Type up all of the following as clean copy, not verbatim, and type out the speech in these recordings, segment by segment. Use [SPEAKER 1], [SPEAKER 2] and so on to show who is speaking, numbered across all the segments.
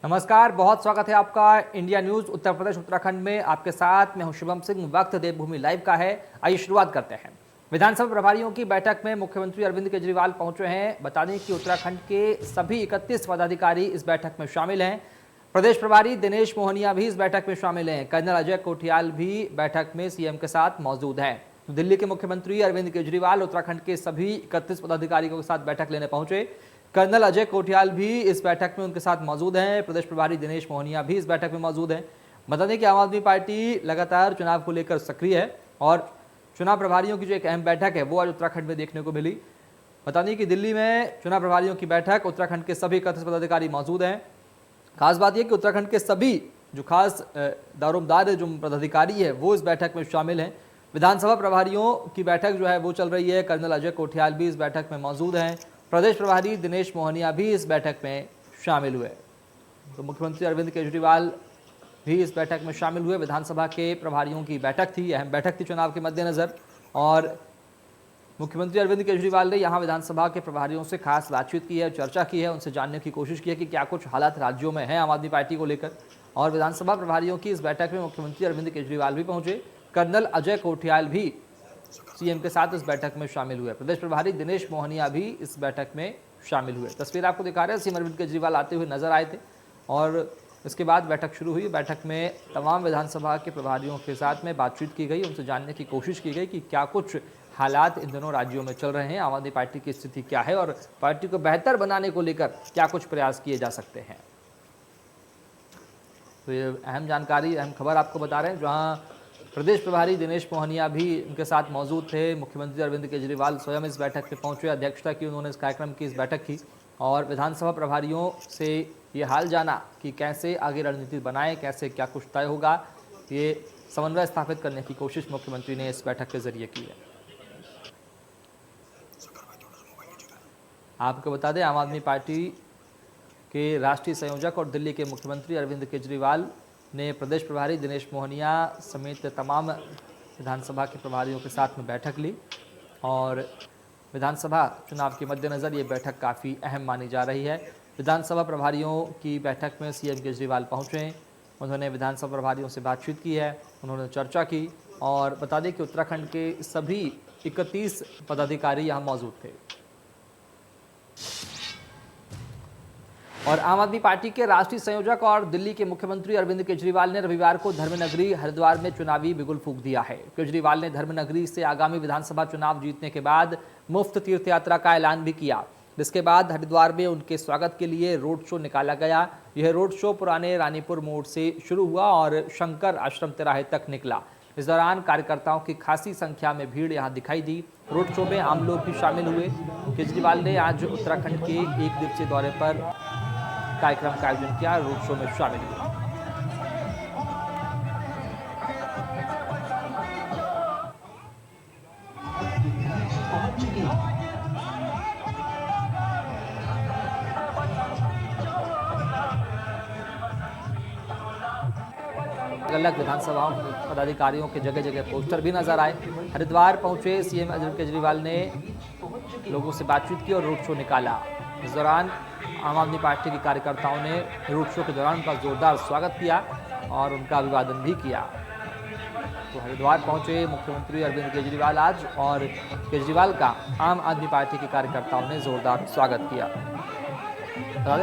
[SPEAKER 1] नमस्कार, बहुत स्वागत है आपका इंडिया न्यूज उत्तर प्रदेश उत्तराखंड में। आपके साथ मैं हूं शुभम सिंह। वक्त देवभूमि लाइव का है। आइए शुरुआत करते हैं। विधानसभा प्रभारियों की बैठक में मुख्यमंत्री अरविंद केजरीवाल पहुंचे हैं। बता दें कि उत्तराखंड के सभी 31 पदाधिकारी इस बैठक में शामिल हैं। प्रदेश प्रभारी दिनेश मोहनिया भी इस बैठक में शामिल हैं। कर्नल अजय कोठियाल भी बैठक में सीएम के साथ मौजूद हैं। दिल्ली के मुख्यमंत्री अरविंद केजरीवाल उत्तराखंड के सभी 31 पदाधिकारियों के साथ बैठक लेने पहुंचे। कर्नल अजय कोठियाल भी इस बैठक में उनके साथ मौजूद हैं। प्रदेश प्रभारी दिनेश मोहनिया भी इस बैठक में मौजूद हैं। बता दें कि आम आदमी पार्टी लगातार चुनाव को लेकर सक्रिय है और चुनाव प्रभारियों की जो एक अहम बैठक है वो आज उत्तराखंड में देखने को मिली। बता दें कि दिल्ली में चुनाव प्रभारियों की बैठक, उत्तराखंड के सभी 31 पदाधिकारी मौजूद हैं। खास बात यह कि उत्तराखंड के सभी जो खास दारोमदार जो पदाधिकारी है वो इस बैठक में शामिल हैं। विधानसभा प्रभारियों की बैठक जो है वो चल रही है। कर्नल अजय कोठियाल भी इस बैठक में मौजूद हैं। प्रदेश प्रभारी दिनेश मोहनिया भी इस बैठक में शामिल हुए। तो मुख्यमंत्री अरविंद केजरीवाल भी इस बैठक में शामिल हुए। विधानसभा के प्रभारियों की बैठक थी, अहम बैठक थी चुनाव के मद्देनजर, और मुख्यमंत्री अरविंद केजरीवाल ने यहाँ विधानसभा के प्रभारियों से खास बातचीत की है, चर्चा की है, उनसे जानने की कोशिश की है कि क्या कुछ हालात राज्यों में हैं आम आदमी पार्टी को लेकर। और विधानसभा प्रभारियों की इस बैठक में मुख्यमंत्री अरविंद केजरीवाल भी पहुंचे। कर्नल अजय कोठियाल भी सीएम के साथ इस बैठक में शामिल हुए। प्रदेश प्रभारी दिनेश मोहनिया भी इस बैठक में शामिल हुए। तस्वीर आपको दिखा रहे हैं, सीएम अरविंद केजरीवाल आते हुए नजर आए थे और इसके बाद बैठक शुरू हुई। बैठक में तमाम विधानसभा के प्रभारियों के साथ में बातचीत की गई, उनसे जानने की कोशिश की गई कि क्या कुछ हालात इन दोनों राज्यों में चल रहे हैं, आम आदमी पार्टी की स्थिति क्या है और पार्टी को बेहतर बनाने को लेकर क्या कुछ प्रयास किए जा सकते हैं। तो ये अहम जानकारी, अहम खबर आपको बता रहे हैं, जहाँ प्रदेश प्रभारी दिनेश मोहनिया भी इनके साथ मौजूद थे। मुख्यमंत्री अरविंद केजरीवाल स्वयं इस बैठक में पहुंचे, अध्यक्षता की उन्होंने इस कार्यक्रम की, इस बैठक की, और विधानसभा प्रभारियों से ये हाल जाना कि कैसे आगे रणनीति बनाएं, कैसे क्या कुछ तय होगा, ये समन्वय स्थापित करने की कोशिश मुख्यमंत्री ने इस बैठक के जरिए की है। आपको बता दें, आम आदमी पार्टी के राष्ट्रीय संयोजक और दिल्ली के मुख्यमंत्री अरविंद केजरीवाल ने प्रदेश प्रभारी दिनेश मोहनिया समेत तमाम विधानसभा के प्रभारियों के साथ में बैठक ली और विधानसभा चुनाव के मद्देनज़र ये बैठक काफ़ी अहम मानी जा रही है। विधानसभा प्रभारियों की बैठक में सीएम केजरीवाल पहुंचे, उन्होंने विधानसभा प्रभारियों से बातचीत की है, उन्होंने चर्चा की और बता दें कि उत्तराखंड के सभी 31 पदाधिकारी यहाँ मौजूद थे। और आम आदमी पार्टी के राष्ट्रीय संयोजक और दिल्ली के मुख्यमंत्री अरविंद केजरीवाल ने रविवार को धर्मनगरी हरिद्वार में चुनावी बिगुल फूंक दिया है। केजरीवाल ने धर्मनगरी से आगामी विधानसभा चुनाव जीतने के बाद मुफ्त तीर्थ यात्रा का ऐलान भी किया, जिसके बाद हरिद्वार में उनके स्वागत के लिए रोड शो निकाला गया। यह रोड शो पुराने रानीपुर मोड़ से शुरू हुआ और शंकर आश्रम तिराहे तक निकला। इस दौरान कार्यकर्ताओं की खासी संख्या में भीड़ यहाँ दिखाई दी। रोड शो में आम लोग भी शामिल हुए। केजरीवाल ने आज उत्तराखंड के 1 दिवसीय दौरे पर कार्यक्रम का आयोजन किया, रोड शो में शामिल हुआ। अलग विधानसभाओं पदाधिकारियों के जगह जगह पोस्टर भी नजर आए। हरिद्वार पहुंचे सीएम अरविंद केजरीवाल ने लोगों से बातचीत की और रोड शो निकाला। इस दौरान आम आदमी पार्टी के कार्यकर्ताओं ने रोड शो के दौरान उनका जोरदार स्वागत किया और उनका अभिवादन भी किया। तो हरिद्वार पहुंचे मुख्यमंत्री अरविंद केजरीवाल आज और केजरीवाल का आम आदमी पार्टी के कार्यकर्ताओं ने जोरदार स्वागत किया।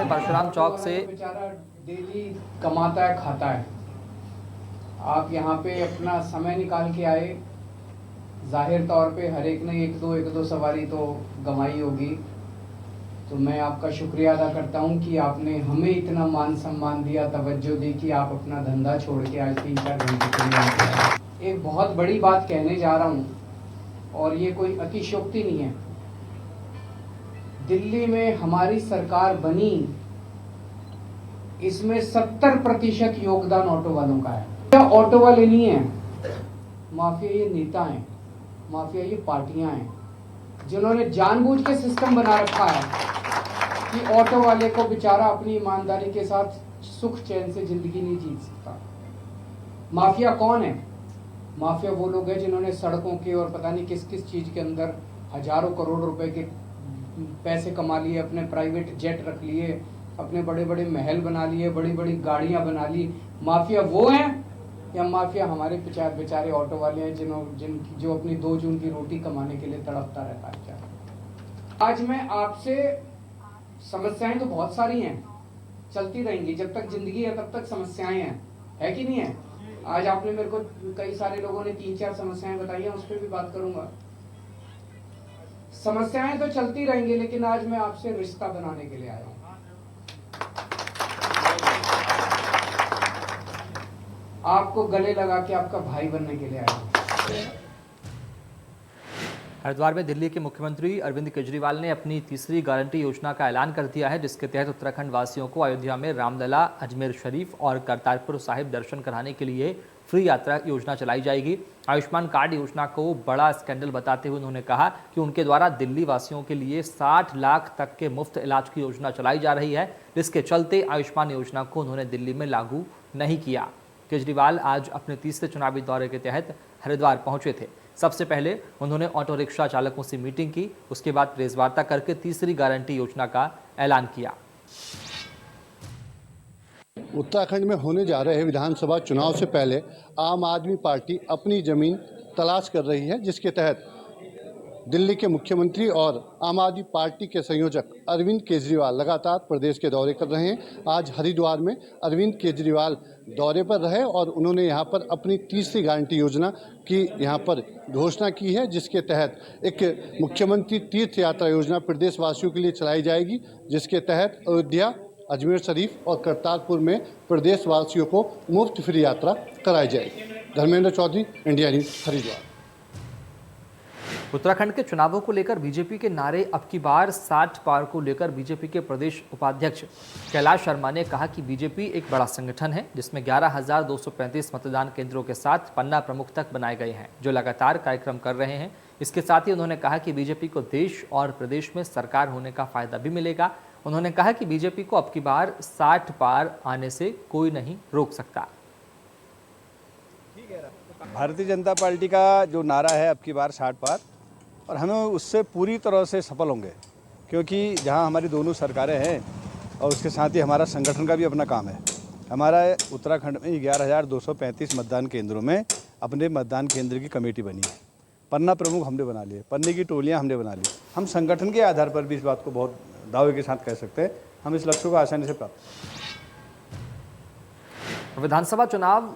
[SPEAKER 1] परशुराम चौक से
[SPEAKER 2] बेचारा डेली कमाता है, खाता है, आप यहाँ पे अपना समय निकाल के आए। जाहिर तौर पे हर एक ने एक दो सवारी तो गंवाई होगी, तो मैं आपका शुक्रिया अदा करता हूँ कि आपने हमें इतना मान सम्मान दिया, तवज्जो दी कि आप अपना धंधा छोड़ के आज 3-4 घंटे के लिए आए। एक बहुत बड़ी बात कहने जा रहा हूँ और ये कोई अतिशयोक्ति नहीं है। दिल्ली में हमारी सरकार बनी, इसमें 70% योगदान ऑटो वालों का है। ऑटो वाले नहीं है माफिया, ये नेता हैं माफिया, ये पार्टियां हैं जिन्होंने जानबूझ के सिस्टम बना रखा है कि ऑटो वाले को बेचारा अपनी ईमानदारी के साथ सुख चैन से जिंदगी नहीं जी सकता। माफिया कौन है? माफिया वो लोग हैं जिन्होंने सड़कों के और पता नहीं किस किस चीज के अंदर हजारों करोड़ रुपए के पैसे कमा लिए, अपने प्राइवेट जेट रख लिए, अपने बड़े बड़े महल बना लिए, बड़ी बड़ी गाड़ियां बना ली। माफिया वो हैं या माफिया हमारे बेचारे ऑटो वाले हैं जो अपनी 2 जून की रोटी कमाने के लिए तड़पता रहता है? क्या आज मैं आपसे, समस्याएं तो बहुत सारी हैं, चलती रहेंगी, जब तक जिंदगी है तब तक समस्याएं हैं, है कि नहीं है? आज आपने मेरे को, कई सारे लोगों ने 3-4 समस्याएं बताई हैं, उस पर भी बात करूंगा। समस्याएं तो चलती रहेंगी, लेकिन आज मैं आपसे रिश्ता बनाने के लिए आया हूं। आपको गले लगा के आपका भाई बनने के लिए आया हूं।
[SPEAKER 1] हरिद्वार में दिल्ली के मुख्यमंत्री अरविंद केजरीवाल ने अपनी तीसरी गारंटी योजना का ऐलान कर दिया है, जिसके तहत उत्तराखंड वासियों को अयोध्या में रामलला, अजमेर शरीफ और करतारपुर साहिब दर्शन कराने के लिए फ्री यात्रा योजना चलाई जाएगी। आयुष्मान कार्ड योजना को बड़ा स्कैंडल बताते हुए उन्होंने कहा कि उनके द्वारा दिल्ली वासियों के लिए 60 लाख तक के मुफ्त इलाज की योजना चलाई जा रही है, जिसके चलते आयुष्मान योजना को उन्होंने दिल्ली में लागू नहीं किया। केजरीवाल आज अपने तीसरे चुनावी दौरे के तहत हरिद्वार पहुंचे थे। सबसे पहले उन्होंने ऑटो रिक्शा चालकों से मीटिंग की, उसके बाद प्रेस वार्ता करके तीसरी गारंटी योजना का ऐलान किया।
[SPEAKER 3] उत्तराखंड में होने जा रहे विधानसभा चुनाव से पहले आम आदमी पार्टी अपनी जमीन तलाश कर रही है, जिसके तहत दिल्ली के मुख्यमंत्री और आम आदमी पार्टी के संयोजक अरविंद केजरीवाल लगातार प्रदेश के दौरे कर रहे हैं। आज हरिद्वार में अरविंद केजरीवाल दौरे पर रहे और उन्होंने यहां पर अपनी तीसरी गारंटी योजना की यहां पर घोषणा की है, जिसके तहत एक मुख्यमंत्री तीर्थ यात्रा योजना प्रदेशवासियों के लिए चलाई जाएगी, जिसके तहत अयोध्या, अजमेर शरीफ और करतारपुर में प्रदेशवासियों को मुफ्त फ्री यात्रा कराई जाएगी। Dharmendra Chaudhary, India News, Haridwar.
[SPEAKER 1] उत्तराखंड के चुनावों को लेकर बीजेपी के नारे अब की बार 60 पार को लेकर बीजेपी के प्रदेश उपाध्यक्ष कैलाश शर्मा ने कहा कि बीजेपी एक बड़ा संगठन है, जिसमें 11,235 मतदान केंद्रों के साथ पन्ना प्रमुख तक बनाए गए हैं, जो लगातार कार्यक्रम कर रहे हैं। इसके साथ ही उन्होंने कहा कि बीजेपी को देश और प्रदेश में सरकार होने का फायदा भी मिलेगा। उन्होंने कहा कि बीजेपी को अब की बार 60 पार आने से कोई नहीं रोक सकता।
[SPEAKER 4] भारतीय जनता पार्टी का जो नारा है अब की बार 60 पार, और हमें उससे पूरी तरह से सफल होंगे, क्योंकि जहां हमारी दोनों सरकारें हैं और उसके साथ ही हमारा संगठन का भी अपना काम है। हमारा उत्तराखंड में 11,235 मतदान केंद्रों में अपने मतदान केंद्र की कमेटी बनी है, पन्ना प्रमुख हमने बना लिए, पन्ने की टोलियां हमने बना ली। हम संगठन के आधार पर भी इस बात को बहुत दावे के साथ कह सकते हैं, हम इस लक्ष्य को आसानी से प्राप्त।
[SPEAKER 1] विधानसभा चुनाव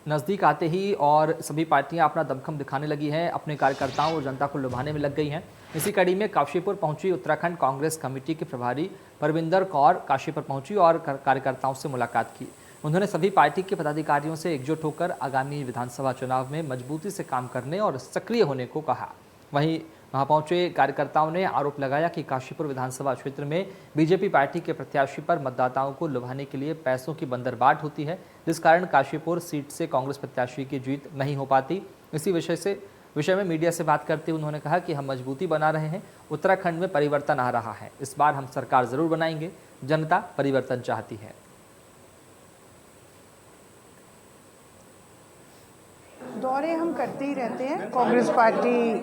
[SPEAKER 1] नज़दीक आते ही और सभी पार्टियां अपना दमखम दिखाने लगी हैं, अपने कार्यकर्ताओं और जनता को लुभाने में लग गई हैं। इसी कड़ी में काशीपुर पहुंची उत्तराखंड कांग्रेस कमेटी के प्रभारी परविंदर कौर काशीपुर पहुंची और कार्यकर्ताओं से मुलाकात की। उन्होंने सभी पार्टी के पदाधिकारियों से एकजुट होकर आगामी विधानसभा चुनाव में मजबूती से काम करने और सक्रिय होने को कहा। वहीं वहां पहुंचे कार्यकर्ताओं ने आरोप लगाया कि काशीपुर विधानसभा क्षेत्र में बीजेपी पार्टी के प्रत्याशी पर मतदाताओं को लुभाने के लिए पैसों की बंदरबाट होती है, जिस कारण काशीपुर सीट से कांग्रेस प्रत्याशी की जीत नहीं हो पाती। इसी विषय में मीडिया से बात करते हुए उन्होंने कहा कि हम मजबूती बना रहे हैं, उत्तराखंड में परिवर्तन आ रहा है, इस बार हम सरकार जरूर बनाएंगे, जनता परिवर्तन चाहती है।
[SPEAKER 5] दौरे हम करते ही रहते हैं। कांग्रेस पार्टी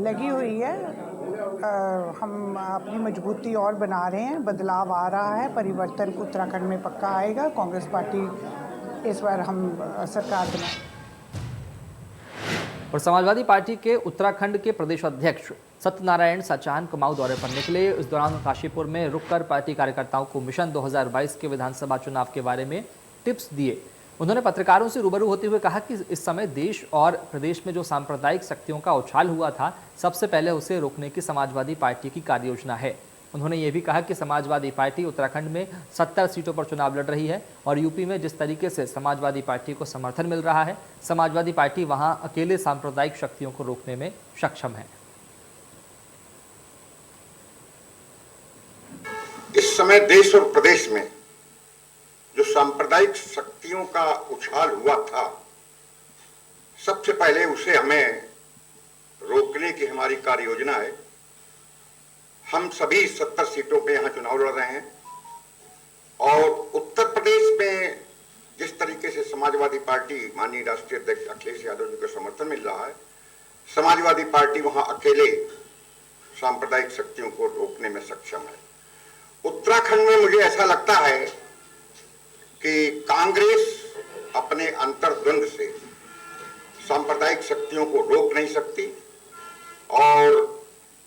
[SPEAKER 5] लगी हुई है, हम अपनी मजबूती और बना रहे हैं, बदलाव आ रहा है, परिवर्तन उत्तराखंड में पक्का आएगा। कांग्रेस पार्टी इस बार हम सरकार बनाएं।
[SPEAKER 1] और समाजवादी पार्टी के उत्तराखंड के प्रदेश अध्यक्ष सत्यनारायण सचान कुमाऊं दौरे पर निकले। इस दौरान काशीपुर में रुककर पार्टी कार्यकर्ताओं को मिशन 2022 के विधानसभा चुनाव के बारे में टिप्स दिए। उन्होंने पत्रकारों से रूबरू होते हुए कहा कि इस समय देश और प्रदेश में जो सांप्रदायिक शक्तियों का उछाल हुआ था, सबसे पहले उसे रोकने की समाजवादी पार्टी की कार्ययोजना है। उन्होंने ये भी कहा कि समाजवादी पार्टी उत्तराखंड में 70 सीटों पर चुनाव लड़ रही है और यूपी में जिस तरीके से समाजवादी पार्टी को समर्थन मिल रहा है, समाजवादी पार्टी वहां अकेले सांप्रदायिक शक्तियों को रोकने में सक्षम है।
[SPEAKER 6] इस समय देश और प्रदेश में जो सांप्रदायिक शक्तियों का उछाल हुआ था, सबसे पहले उसे हमें रोकने की हमारी कार्य योजना है। हम सभी 70 सीटों पे यहाँ चुनाव लड़ रहे हैं और उत्तर प्रदेश में जिस तरीके से समाजवादी पार्टी माननीय राष्ट्रीय अध्यक्ष अखिलेश यादव जी को समर्थन मिल रहा है, समाजवादी पार्टी वहां अकेले सांप्रदायिक शक्तियों को रोकने में सक्षम है। उत्तर उत्तराखंड में मुझे ऐसा लगता है कि कांग्रेस अपने अंतर्द्वंद से सांप्रदायिक शक्तियों को रोक नहीं सकती और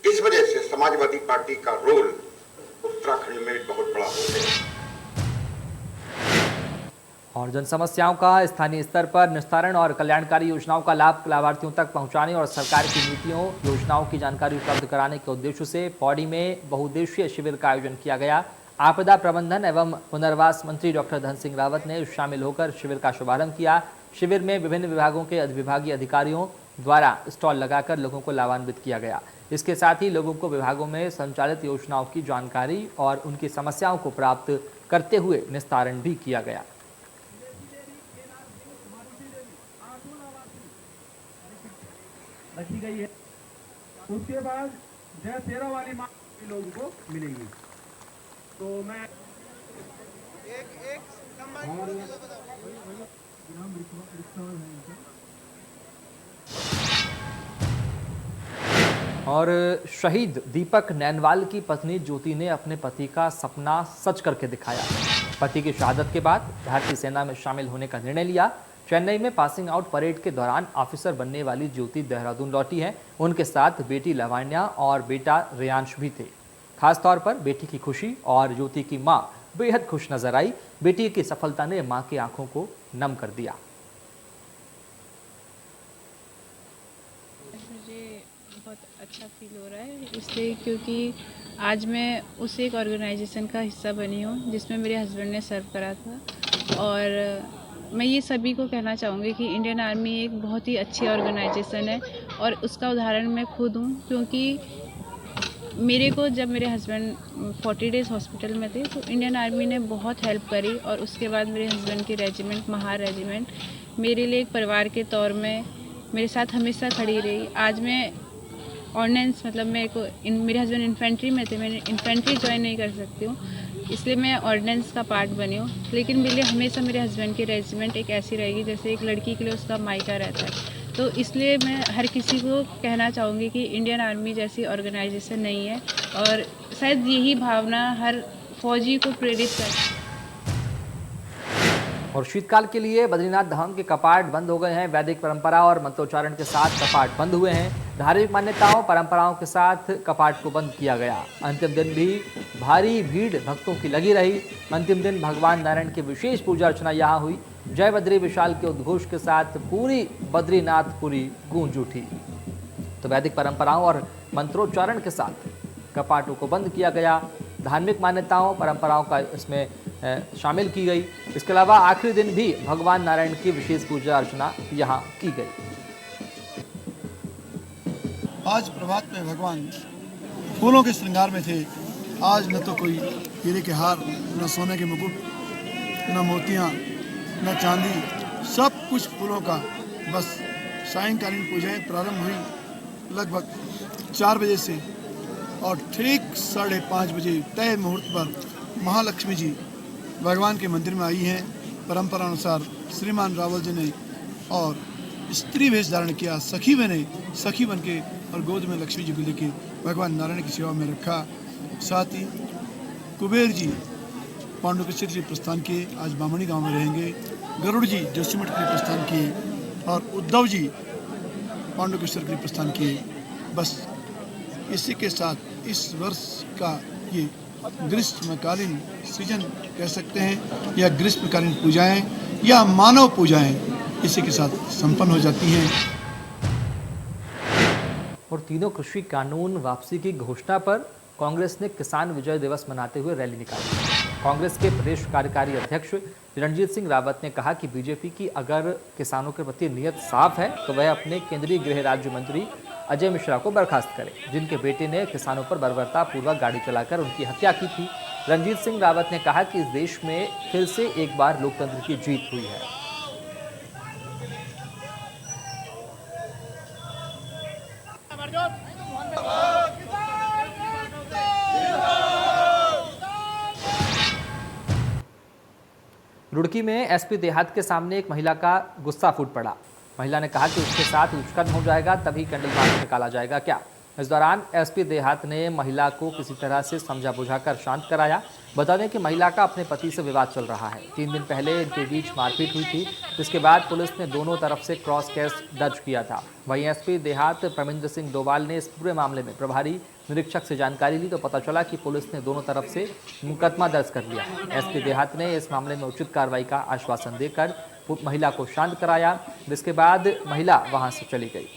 [SPEAKER 6] इस वजह से समाजवादी पार्टी का रोल उत्तराखंड में बहुत बड़ा हो गया।
[SPEAKER 1] और जन समस्याओं का स्थानीय स्तर पर निस्तारण और कल्याणकारी योजनाओं का लाभ लाभार्थियों तक पहुंचाने और सरकार की नीतियों योजनाओं की जानकारी उपलब्ध कराने के उद्देश्य से पौड़ी में बहुउद्देशीय शिविर का आयोजन किया गया। आपदा प्रबंधन एवं पुनर्वास मंत्री डॉक्टर धन सिंह रावत ने शामिल होकर शिविर का शुभारंभ किया। शिविर में विभिन्न विभागों के अधिविभागीय अधिकारियों द्वारा स्टॉल लगाकर लोगों को लाभान्वित किया गया। इसके साथ ही लोगों को विभागों में संचालित योजनाओं की जानकारी और उनकी समस्याओं को प्राप्त करते हुए निस्तारण भी किया गया।
[SPEAKER 7] रखी गई है। उसके बाद जय तेरह वाली माँ लोगों को मिलेंगी। तो मैं
[SPEAKER 1] और शहीद दीपक नैनवाल की पत्नी ज्योति ने अपने पति का सपना सच करके दिखाया। पति की शहादत के बाद भारतीय सेना में शामिल होने का निर्णय लिया। चेन्नई में पासिंग आउट परेड के दौरान ऑफिसर बनने वाली ज्योति देहरादून लौटी है। उनके साथ बेटी लावण्या और बेटा रेयांश भी थे। खासतौर पर बेटी की खुशी और ज्योति की मां बेहद खुश नजर आई। बेटी की सफलता ने मां की आंखों को नम कर दिया।
[SPEAKER 8] मुझे बहुत अच्छा फील हो रहा है इसलिए क्योंकि आज मैं उस एक ऑर्गेनाइजेशन का हिस्सा बनी हूँ जिसमें मेरे हस्बैंड ने सर्व करा था। और मैं ये सभी को कहना चाहूँगी कि इंडियन आर्मी एक बहुत ही अच्छी ऑर्गेनाइजेशन है और उसका उदाहरण मैं खुद हूँ, क्योंकि मेरे को जब मेरे हस्बैंड 40 डेज़ हॉस्पिटल में थे तो इंडियन आर्मी ने बहुत हेल्प करी और उसके बाद मेरे हस्बैंड की रेजिमेंट महार रेजिमेंट मेरे लिए एक परिवार के तौर में मेरे साथ हमेशा खड़ी रही। आज मैं ऑर्डिनेंस मतलब मेरे हस्बैंड इन्फेंट्री में थे, मैंने इन्फेंट्री ज्वाइन नहीं कर सकती हूँ इसलिए मैं ऑर्डिनेंस का पार्ट बनी हूँ। लेकिन मेरे लिए हमेशा मेरे हस्बैंड की रेजिमेंट एक ऐसी रहेगी जैसे एक लड़की के लिए उसका मायका रहता है। तो इसलिए मैं हर किसी को कहना चाहूँगी कि इंडियन आर्मी जैसी ऑर्गेनाइजेशन नहीं है और शायद यही भावना हर फौजी को प्रेरित करती है।
[SPEAKER 1] और शीतकाल के लिए बद्रीनाथ धाम के कपाट बंद हो गए हैं। वैदिक परंपरा और मंत्रोच्चारण के साथ कपाट बंद हुए हैं। धार्मिक मान्यताओं परंपराओं के साथ कपाट को बंद किया गया। अंतिम दिन भी भारी भीड़ भक्तों की लगी रही। अंतिम दिन भगवान नारायण की विशेष पूजा अर्चना यहाँ हुई। जय बद्री विशाल के उद्घोष के साथ पूरी बद्रीनाथपुरी गूंज उठी। तो वैदिक परंपराओं और मंत्रोच्चारण के साथ कपाटों को बंद किया गया। धार्मिक मान्यताओं परंपराओं का इसमें शामिल की गई। इसके अलावा आखिरी दिन भी भगवान नारायण की विशेष पूजा अर्चना यहाँ की गई।
[SPEAKER 9] आज प्रभात में भगवान फूलों के श्रृंगार में थे। आज न तो कोई हीरे के हार, न सोने के मुकुट, न मोतियाँ, न चांदी, सब कुछ फूलों का। बस सायंकालीन पूजाएं प्रारंभ हुई लगभग 4 बजे से और ठीक 5:30 बजे तय मुहूर्त पर महालक्ष्मी जी भगवान के मंदिर में आई हैं। परंपरा अनुसार श्रीमान रावल जी ने और स्त्री वेश धारण किया, सखी बन के और गोद में लक्ष्मी जी को लेके भगवान नारायण की सेवा में रखा। साथ ही कुबेर जी पांडुकेश्वर जी प्रस्थान किए, आज बामणी गांव में रहेंगे। गरुड़ जी जोशीमठ के लिए प्रस्थान किए और उद्धव जी पांडुकेश्वर के लिए प्रस्थान किए। बस इसी के साथ इस वर्ष का ये ग्रीष्मकालीन सीजन कह सकते हैं या ग्रीष्मकालीन पूजाएं या मानव पूजाएं इसी के साथ संपन्न हो जाती हैं।
[SPEAKER 1] और तीनों कृषि कानून वापसी की घोषणा पर कांग्रेस ने किसान विजय दिवस मनाते हुए रैली निकाली। कांग्रेस के प्रदेश कार्यकारी अध्यक्ष रणजीत सिंह रावत ने कहा कि बीजेपी की अगर किसानों के प्रति नीयत साफ है तो वह अपने केंद्रीय गृह राज्य मंत्री अजय मिश्रा को बर्खास्त करे, जिनके बेटे ने किसानों पर बर्बरतापूर्वक गाड़ी चलाकर उनकी हत्या की थी। रणजीत सिंह रावत ने कहा कि इस देश में फिर से एक बार लोकतंत्र की जीत हुई है। रुड़की में एसपी देहात के सामने एक महिला का गुस्सा फूट पड़ा। महिला ने कहा कि उसके साथ दुष्कर्म हो जाएगा तभी कैंडल मार्च निकाला जाएगा क्या। इस दौरान एसपी देहात ने महिला को किसी तरह से समझा बुझाकर शांत कराया। बता दें कि महिला का अपने पति से विवाद चल रहा है। 3 दिन पहले इनके बीच मारपीट हुई थी, जिसके बाद पुलिस ने दोनों तरफ से क्रॉस केस दर्ज किया था। वहीं एसपी देहात प्रमिंदर सिंह डोभाल ने इस पूरे मामले में प्रभारी निरीक्षक से जानकारी ली तो पता चला कि पुलिस ने दोनों तरफ से मुकदमा दर्ज कर लिया। एसपी देहात ने इस मामले में उचित कार्रवाई का आश्वासन देकर महिला को शांत कराया, जिसके बाद महिला वहां से चली गई।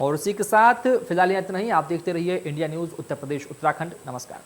[SPEAKER 1] और इसी के साथ फिलहाल इतना ही। आप देखते रहिए इंडिया न्यूज उत्तर प्रदेश उत्तराखंड। नमस्कार।